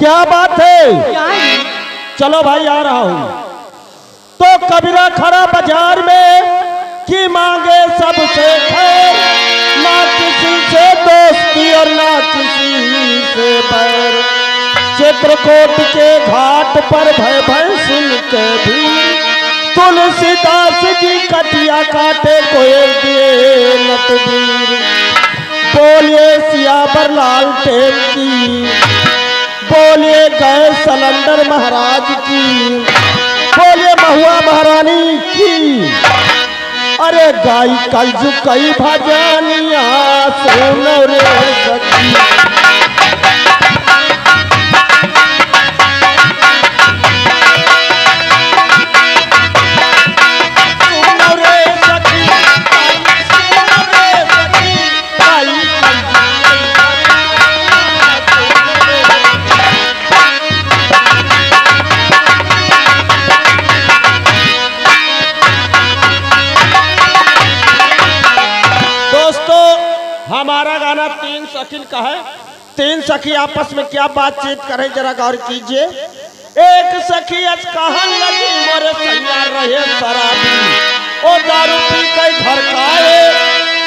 क्या बात है? क्या है? चलो भाई आ रहा हूँ। तो कबीरा खड़ा बाजार में कि मांगे सबसे खैर, ना किसी से दोस्ती और ना किसी से बैर। चित्रकूट के घाट पर भय भय सुन के भी तुलसीदास जी कटिया काटे कोयल दिए नतबीर। बोलिए सियावर लाल टेम की, बोलिए गैस सिलेंडर महाराज की, बोलिए महुआ महारानी की। अरे गाई कलजु कई भजनिया सुनो रे सखी। हमारा गाना तीन सखी का है। तीन सखी आपस में क्या बातचीत करें जरा गौर कीजिए। एक सखी आज कहन लगी मोरे सैया रहे शराबी, ओ दारू पी के घर काए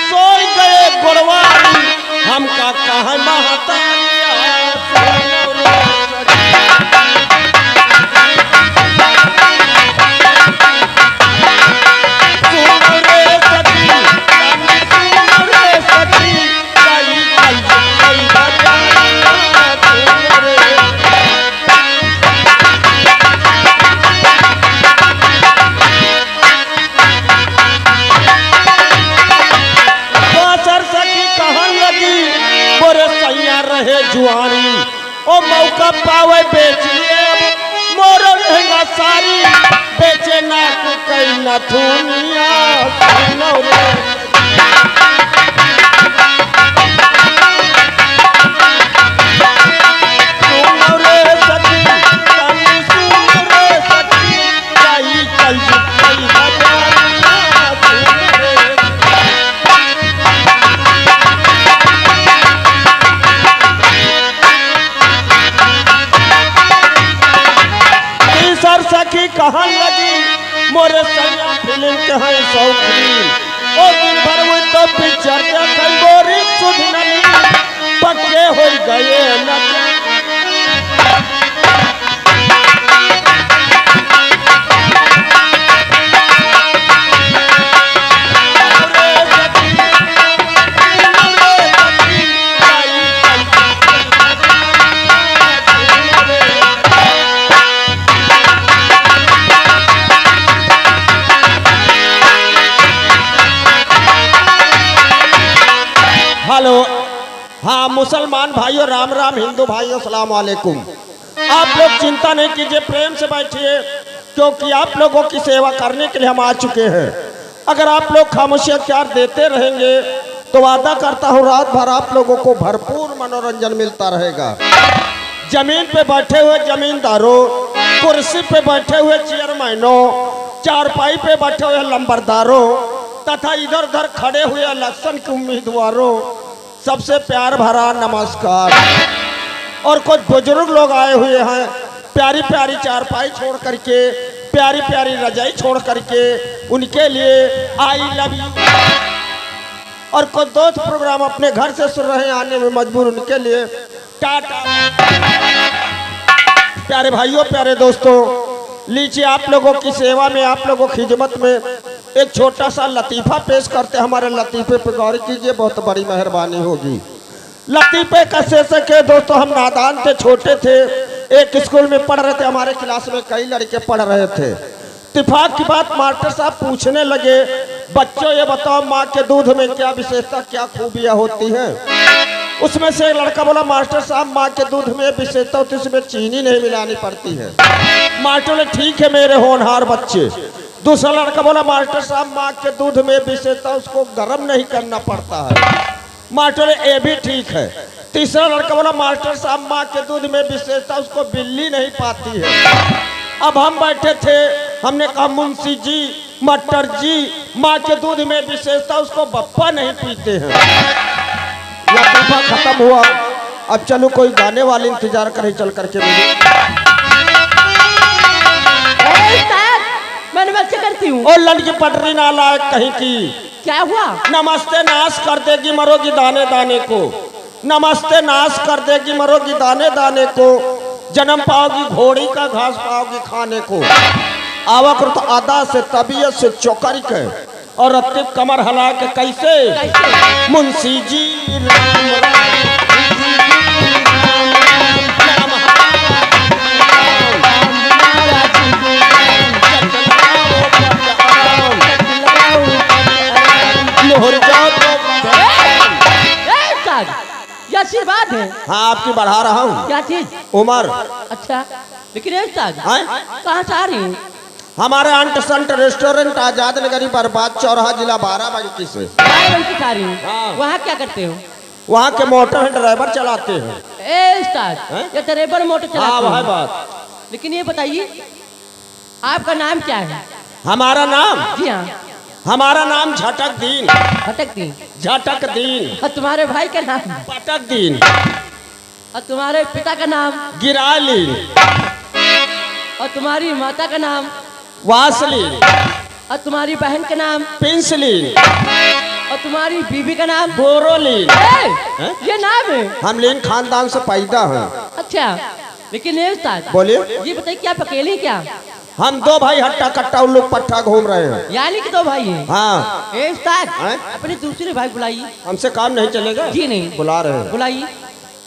सोई गए गुरवारी। हमका कहे महतारिया जुआरी, ओ मौका पावे बेचिए मोरो लहंगा सारी। बेचे ना कई न थुनिया सुनो रे। सुनो रे सखी तनी सुनो रे सखी, कई कल कई बजारिया सुनो रे। सखी कहन लगी मोरे सैया फिल्म के हैं शौकीन, ओ दिन भर वो तो पिक्चर देखन गोरी सुध नली पक्के हो गए न। हेलो, हाँ मुसलमान भाइयों राम राम, हिंदू भाइयों सलाम वालेकुम। आप लोग चिंता नहीं कीजिए, प्रेम से बैठिए, क्योंकि आप लोगों की सेवा करने के लिए हम आ चुके हैं। अगर आप लोग खामोशी अख्तियार देते रहेंगे तो वादा करता हूँ रात भर आप लोगों को भरपूर मनोरंजन मिलता रहेगा। जमीन पे बैठे हुए जमींदारों, कुर्सी पे बैठे हुए चेयरमैनों, चारपाई पे बैठे हुए लंबरदारों तथा इधर उधर खड़े हुए इलेक्शन के उम्मीदवारों, सबसे प्यार भरा नमस्कार। और कुछ बुजुर्ग लोग आए हुए हैं, प्यारी प्यारी चारपाई छोड़ करके, प्यारी प्यारी रजाई छोड़ करके, उनके लिए आई लव यू। और कुछ दोस्त प्रोग्राम अपने घर से सुन रहे हैं, आने में मजबूर, उनके लिए टाटा। प्यारे भाइयों प्यारे दोस्तों, लीजिए आप लोगों की सेवा में, आप लोगों की खिदमत में एक छोटा सा लतीफ़ा पेश करते। हमारे लतीफ़े पे गौर कीजिए, बहुत बड़ी मेहरबानी होगी। लतीफ़े का शीर्षक है दोस्तों, हम नादान थे, छोटे थे, एक स्कूल में पढ़ रहे थे, हमारे क्लास में कई लड़के पढ़ रहे थे। इत्तेफाक की बात, मास्टर साहब पूछने लगे, बच्चों ये बताओ माँ के दूध में क्या विशेषता, क्या खूबियाँ होती हैं? उसमें से एक लड़का बोला, मास्टर साहब माँ के दूध में विशेषता होती है, उसमें चीनी नहीं मिलानी पड़ती है। मास्टर ने ठीक है मेरे होनहार बच्चे। दूसरा लड़का बोला, मास्टर साहब माँ के दूध में विशेषता उसको गर्म नहीं करना पड़ता है। मास्टर ने ये भी ठीक है। तीसरा लड़का बोला, मास्टर साहब माँ के दूध में विशेषता उसको बिल्ली नहीं पाती है। अब हम बैठे थे, हमने कहा मुंशी जी, मटर जी, माँ के दूध में विशेषता उसको बप्पा नहीं पीते हैं। लतीफा खत्म हुआ। अब चलो कोई गाने वाले इंतजार करे चल करके मिले। मैं नमस्ते करती हूँ। ओ लड़की पटरी ना लायक कहीं की। क्या हुआ? नमस्ते नाश कर देगी मरोगी दाने दाने को। नमस्ते नाश कर देगी मरोगी दाने दाने को। जन्म पाओगी घोड़ी का घास पाओगी खाने को। आवक अदा से तबीयत से चौकरी के और रत्ती कमर हला के कैसे मुंशी जी राम ये आशीर्वाद है। हाँ आपकी बढ़ा रहा हूँ। क्या चीज? उमर। अच्छा लेकिन कहाँ से आ रही हैं? हमारे अंट संट रेस्टोरेंट आजाद नगरी बर्बाद चौराहा जिला 12 से। हाँ। वहाँ क्या करते हो? वहाँ के मोटर ड्राइवर चलाते हैं। ये ड्राइवर मोटर चलाते हैं। हाँ बात। लेकिन ये बताइए आपका नाम क्या है? हमारा नाम? जी हाँ। हमारा नाम झटक दीन। झटक दीन? झटक दीन। और तुम्हारे भाई का नाम? पटक दीन। और तुम्हारे पिता का नाम? गिरालीन। और तुम्हारी माता का नाम? वासलीन। और तुम्हारी बहन का नाम? पिंसलीन। और तुम्हारी बीवी का नाम? बोरोलीन। ये नाम है? हम लीन खानदान से पैदा हैं। अच्छा लेकिन बोलिए। ये बताइए क्या अकेले क्या? हम दो भाई हट्टा कट्टा उल्लू पट्टा घूम रहे हैं। यानी कि दो भाई हैं? हाँ। अपने दूसरे भाई बुलाइए। हमसे काम नहीं चलेगा। जी नहीं। बुला रहे हैं। बुलाइए।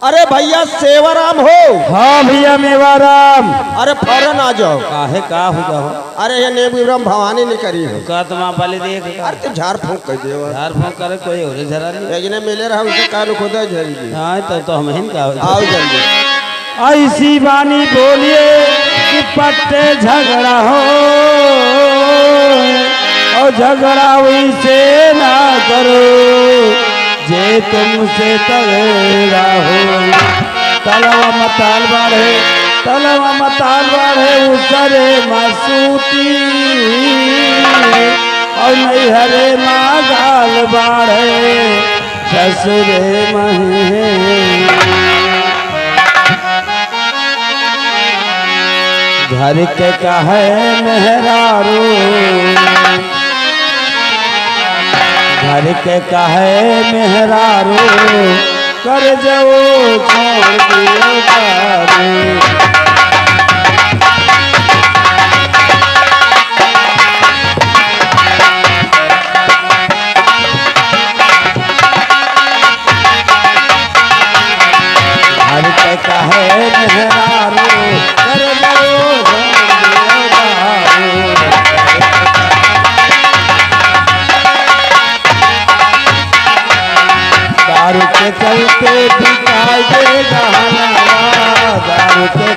अरे भैया सेवाराम हो? हाँ भैया मेवाराम। अरे फौरन आ जाओ। काहे का हो जाओ? अरे ये नेबुराम भवानी नहीं करी है। का तुम पहले देख। अरे तो झाड़ फूंक कर दे। झाड़ फूंक करे कोई और झरा नहीं। लेकिन मिले रहा उसे कान खुदा झरी। हाँ तो हम हिन का आओ जल्दी। ऐसी बानी बोलिए कि पट्टे झगड़ा हो और झगड़ा वैसे ना करो जे तुमसे तगड़ा हो। तलवा मताल बाढ़े उसरे मासूती और नैहरे माँ गाल बाढ़े ससुरे महे। घर के कहे मेहरारू घर के कहे मेहरारू कर जाओ छोड़ दियो दारू। घर के कहे मेहरारू कर जाओ दारू के चलते बिकाई दे गहना। दारू के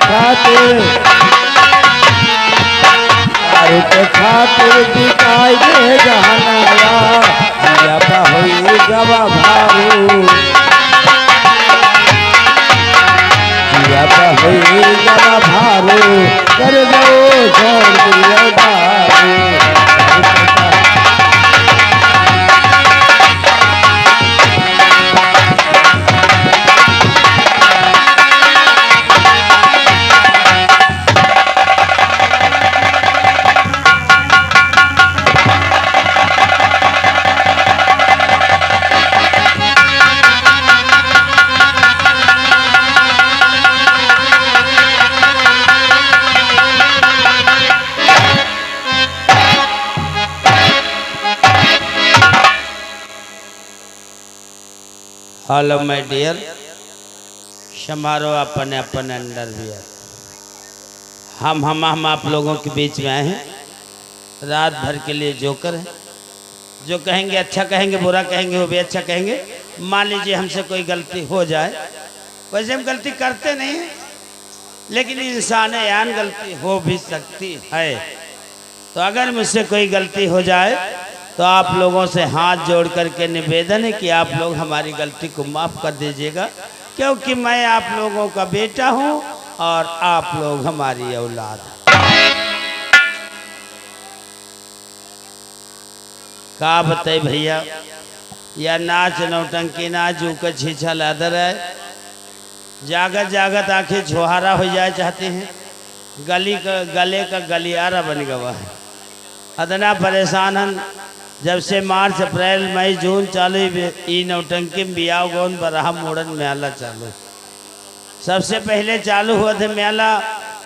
खातिर बिकाई दे गहना। या बहु गवा भारू या बहु गवा भारू कर दो छोड़ दिया दारू। हेलो माय डियर, समारोह अपने अपने अंडर वियर। हम आप लोगों के बीच में आए हैं रात भर के लिए जोकर हैं। जो कहेंगे अच्छा कहेंगे, बुरा कहेंगे वो भी अच्छा कहेंगे। मान लीजिए हमसे कोई गलती हो जाए, वैसे हम गलती करते नहीं हैं, लेकिन इंसान यान गलती हो भी सकती है। तो अगर मुझसे कोई गलती हो जाए तो आप लोगों से हाथ जोड़ करके निवेदन है कि आप लोग हमारी गलती को माफ़ कर दीजिएगा, क्योंकि मैं आप लोगों का बेटा हूं और आप लोग हमारी औलाद हैं। का बताए भैया, या नाच नौटंकी नाच ऊका छीछा लादर है, जागत जागत आंखें छुहारा हो जाए चाहते हैं, गले का गलियारा बन गया है। अदना परेशान हन। जब से मार्च अप्रैल मई जून चालू ई नौटंकी में बियाह गोन बरहा मोड़न मेला चालू। सबसे पहले चालू हुआ थे मेला,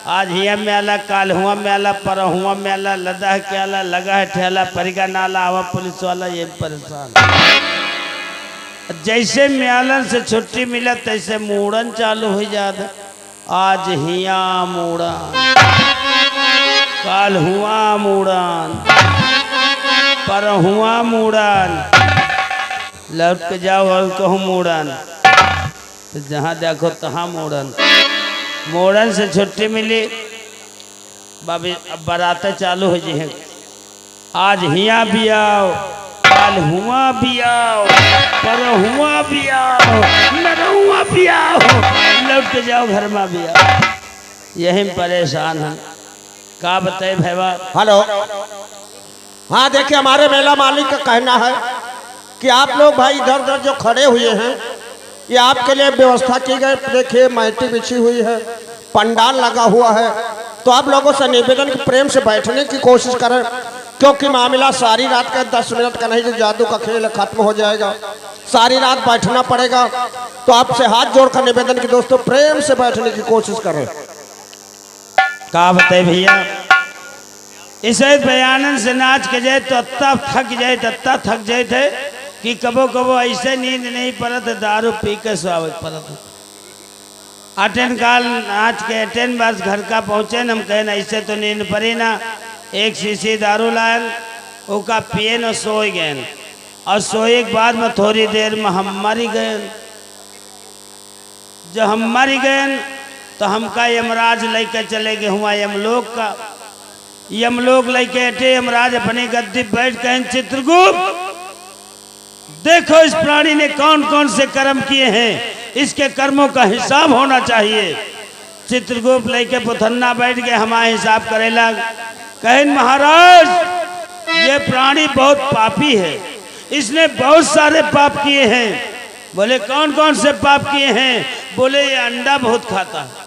आज हिया मेला, काल हुआ मेला, पर हुआ मेला, लदा के आला, लगा है ठेला, परिका नाला, आवा पुलिस वाला, ये परेशान। जैसे मेलन से छुट्टी मिला तैसे मूड़न चालू हो जाता। आज हिया मूड़न, काल हुआ मूड़न, पर हुआ मूड़न, लौट के जाओ और कहूँ मूड़न, तो जहाँ देखो तहाँ मूड़न। मूड़न से छुट्टी मिली, बाबी अब बारातें चालू हो जी। आज हिया भी आओ, काल हुआ भी आओ, पर हुआ भी आओ, नरहुआ भी आओ, लौट के जाओ घर में भी आओ। यही परेशान है। का बताए भैया? हेलो, हाँ देखिए, हमारे मेला मालिक का कहना है कि आप लोग भाई इधर उधर जो खड़े हुए हैं, ये आपके लिए व्यवस्था की गई। देखिए मैटी बिछी हुई है, पंडाल लगा हुआ है, तो आप लोगों से निवेदन की प्रेम से बैठने की कोशिश करें, क्योंकि मामला सारी रात का 10 मिनट का नहीं, जो जादू का खेल खत्म हो जाएगा। सारी रात बैठना पड़ेगा, तो आपसे हाथ जोड़कर निवेदन की दोस्तों प्रेम से बैठने की कोशिश करें। का बताए भैया? इसे बयानन से नाच के जाए तो अत्ता थक जाए थे कि कबो कबो ऐसे नींद नहीं पड़त, दारू पी के स्वागत पड़त। अटेन काल नाच के अटेन बस घर का पहुँचे, हम कहें ऐसे तो नींद पड़ी ना। एक शीशी दारू लायल, उसका पिए न सोए गए, और सोए के बाद में थोड़ी देर में हम मर गए। जब हम मर गए तो हमका यमराज लेके चले गए हुआ यमलोक का। यमलोक लेके अटे यमराज अपनी गद्दी बैठ गए, चित्रगुप्त देखो इस प्राणी ने कौन कौन से कर्म किए हैं, इसके कर्मों का हिसाब होना चाहिए। चित्रगुप्त लेके पुथन्ना बैठ गए, हमारा हिसाब करेला। कहें महाराज, ये प्राणी बहुत पापी है, इसने बहुत सारे पाप किए हैं। बोले कौन कौन से पाप किए हैं? बोले ये अंडा बहुत खाता है।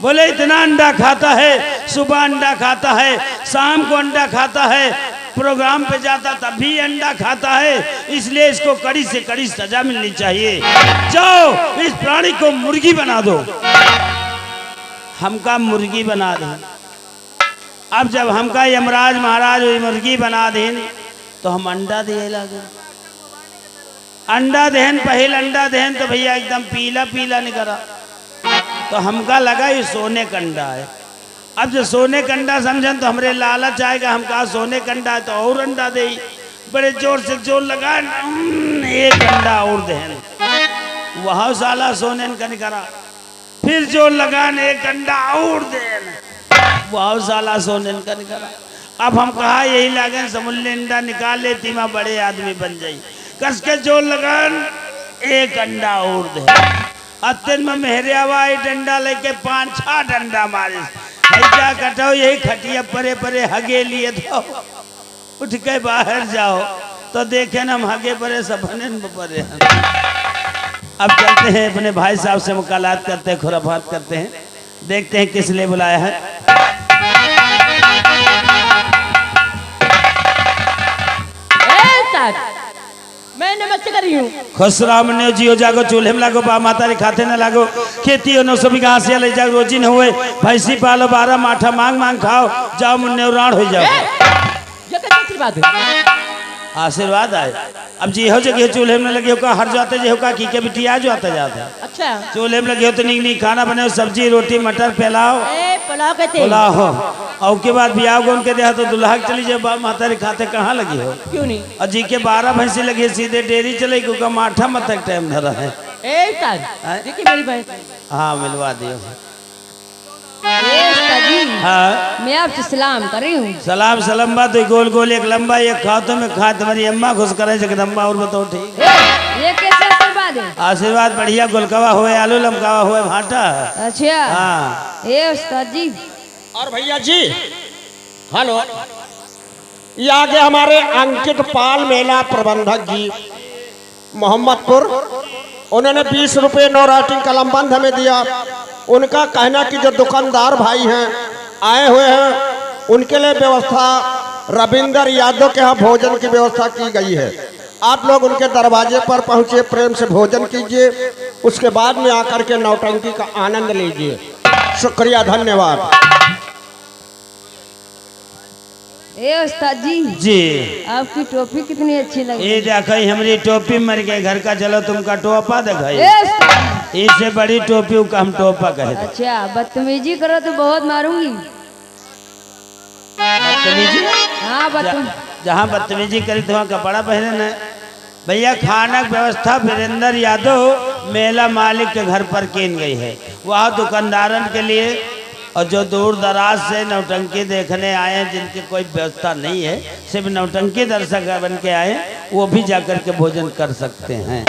बोले इतना अंडा खाता है, सुबह अंडा खाता है, शाम को अंडा खाता है, प्रोग्राम पे जाता तब भी अंडा खाता है, इसलिए इसको कड़ी से कड़ी सजा मिलनी चाहिए। जाओ इस प्राणी को मुर्गी बना दो। हमका मुर्गी बना दे। अब जब हमका यमराज महाराज मुर्गी बना देन तो हम अंडा दिए लगे। अंडा देन, पहले अंडा देन तो भैया एकदम पीला पीला निकला, तो हमका लगा ये सोने का अंडा है। अब जो सोने का अंडा समझन तो हमरे लालच आएगा, हम कहा सोने का अंडा है तो और अंडा दे। बड़े जोर से जोर लगा, एक अंडा और देन, वह साला सोने का निकला। फिर जोर लगान, एक अंडा और देन, वह साला सोने का निकला। अब हम कहा यही लागन समूल्य अंडा निकाल ले, तीमा बड़े आदमी बन जाई। कस के जोर लगान, एक अंडा और दे। अत्यन में मेहरे हवाई डंडा लेके 5-6 डंडा मारे। ऐसा कटो यही खटिया परे परे हगे लिए तो उठ के बाहर जाओ तो देखे ना हम हगे परे सपने परे। अब चलते हैं अपने भाई साहब से मुलाकात करते हैं, खुराफात करते हैं, देखते हैं किस लिए बुलाया है। मैं नमस्ते कर रही हूँ। खुश राम ने जियो जागो, चूल्हे में लागो, बा माता रे खाते न लागो, खेती हो 900 बीघा हासिया ले जाओ, रोजी न हुए, भैंसी पालो 12 माठा, मांग मांग खाओ, जाओ मुन्ने उराण हो जाओ। ये क्या आशीर्वाद है? आशीर्वाद आए। अब जी हो जगह चूल्हे में लगे हो का हर जाते जो का की के बिटिया जो आता जाता। अच्छा, चूल्हे में लगे हो तो नहीं खाना बने, सब्जी रोटी मटर पिलाओ, पुलाव कहते पुलाव हो, और के बाद बियाह गोन के देहा तो दुल्हा के चली जाओ, बाप माता रे खाते कहाँ लगी हो? क्यों नहीं? और जी के 12 भैंसी लगी सीधे डेयरी चले, क्योंकि माठा मत तक टाइम धरा है। देखिए मेरी बहन, हाँ मिलवा दियो। हाँ, मैं आपसे सलाम कर रही हूँ। सलाम सलाम बात गोल गोल एक लंबा, एक खातों में खा तुम्हारी अम्मा खुश करे जगदम्बा। और बताओ ठीक, ये कैसे आशीर्वाद है? आशीर्वाद बढ़िया, गोलकवा हुए, आलू लमकावा हुए, भाटा। अच्छा हाँ, ये उस्ताद जी। और भैया जी हेलो, ये आगे हमारे अंकित पाल मेला प्रबंधक जी मोहम्मदपुर, उन्होंने 20 रुपये नो राइटिंग कलमबंद हमें दिया। उनका कहना कि जो दुकानदार भाई हैं आए हुए हैं उनके लिए व्यवस्था रविंदर यादव के यहाँ भोजन की व्यवस्था की गई है। आप लोग उनके दरवाजे पर पहुँचे, प्रेम से भोजन कीजिए, उसके बाद में आकर के नौटंकी का आनंद लीजिए। शुक्रिया, धन्यवाद। ए उस्ताद जी आपकी टोपी कितनी अच्छी लगी। ये देखो हमारी टोपी मर गई घर का, चलो तुमका टोपा देखो। ए उस्ताद, इससे बड़ी टोपी का हम टोपा कहे। अच्छा बदतमीजी करो तो बहुत मारूंगी। बदतमीजी? हाँ जहाँ बदतमीजी करी तो वहाँ कपड़ा पहने न। भैया खाना की व्यवस्था वीरेंद्र यादव मेला मालिक के घर पर की गई है। वहाँ दुकानदारन के लिए और जो दूर दराज से नौटंकी देखने आए हैं जिनकी कोई व्यवस्था नहीं है, सिर्फ नौटंकी दर्शक बन के आए, वो भी जाकर के भोजन कर सकते हैं।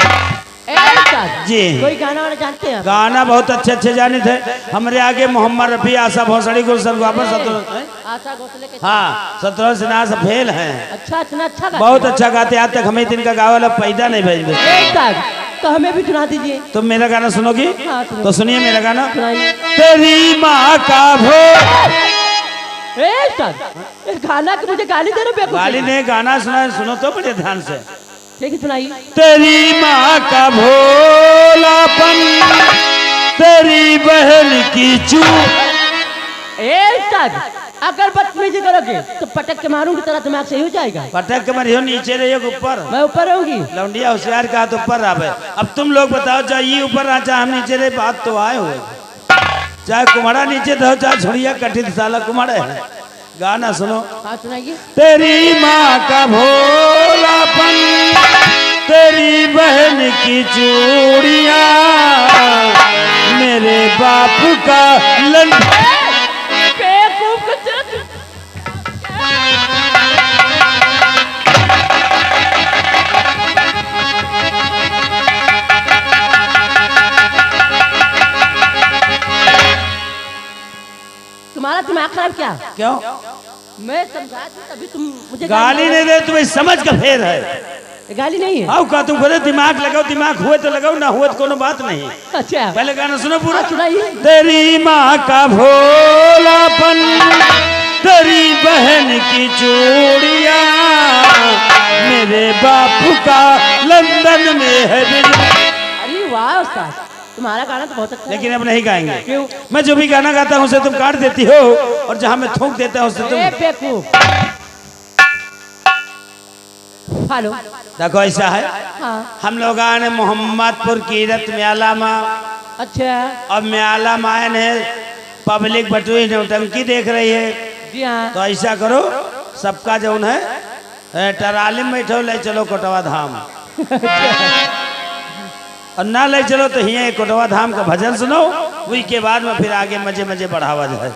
जी कोई गाना वाला जानते हैं? गाना बहुत अच्छे अच्छे जाने थे। हमारे आगे मोहम्मद रफी, आशा भोसड़ी, गुलशन वापस आशा घोसले के। हाँ, 17 सिन्हा से फेल हैं। अच्छा इतना अच्छा बहुत अच्छा गाते। आज तक हमें इनका गाँव वाला पैदा नहीं भेज। तो हमें भी सुना दीजिए। तुम मेरा गाना सुनोगी? हाँ, तो सुनिए मेरा गाना। सुनाइए। तेरी माँ का भोग। गाना के मुझे गाली दे रहे हो? गाली नहीं, गाना सुना, सुनो तो बड़े ध्यान से। ठीक है सुनाइए। तेरी माँ का भोलापन, तेरी बहन की चूक। अगर बदतमीजी करोगे तो पटक के मारूंगी, तेरा दिमाग सही हो जाएगा। पटक के मरियो, नीचे रहियो ऊपर। मैं ऊपर रहूंगी। लौंडिया होशियार का तो ऊपर आवे। अब तुम लोग बताओ, चाहे ये ऊपर आ चाहे हम नीचे रहे, बात तो आए हुए। चाहे कुम्हाड़ा नीचे रहो चाहे छोड़िया कठिन साला कुम्हाड़े है। गाना सुनो। हाँ सुनाइए। तेरी माँ का भोलापन, तेरी बहन की चूड़ियाँ, मेरे बाप का लंडन। तुम्हारा दिमाग खराब क्या? क्यों? मैं समझा थी तभी तुम मुझे गाली नहीं दे, तुम्हें समझ का फेर है। गाली नहीं है। आओ का तुम बोले दिमाग लगाओ, दिमाग हुए तो लगाओ, ना हुए तो कोनो बात नहीं। अच्छा पहले गाना सुनो पूरा। सुनाइए। तेरी माँ का भोलापन, तेरी बहन की चूड़ियाँ, मेरे बापू का लंदन में है। अरे वाह उस्ताद, तुम्हारा गाना तो बहुत अच्छा। लेकिन अब नहीं गाएंगे। क्यों? मैं जो भी गाना गाता हूँ उसे तुम काट देती हो, और जहाँ मैं थूक देता हूँ उसे तुम। बेवकूफ। हेलो देखो ऐसा है। हाँ। हम लोग आए हैं मोहम्मदपुर कीरत म्याला में। अच्छा। अब म्याला मायन है, पब्लिक बटुई नौटंकी देख रही है। जी हाँ। तो ऐसा करो, सबका जो है टराली में बैठो, ले चलो कोटवा धाम। और ना ले चलो तो हिये कोटवा धाम का भजन सुनो, उसके बाद में फिर आगे मजे मजे बढ़ावा जाए।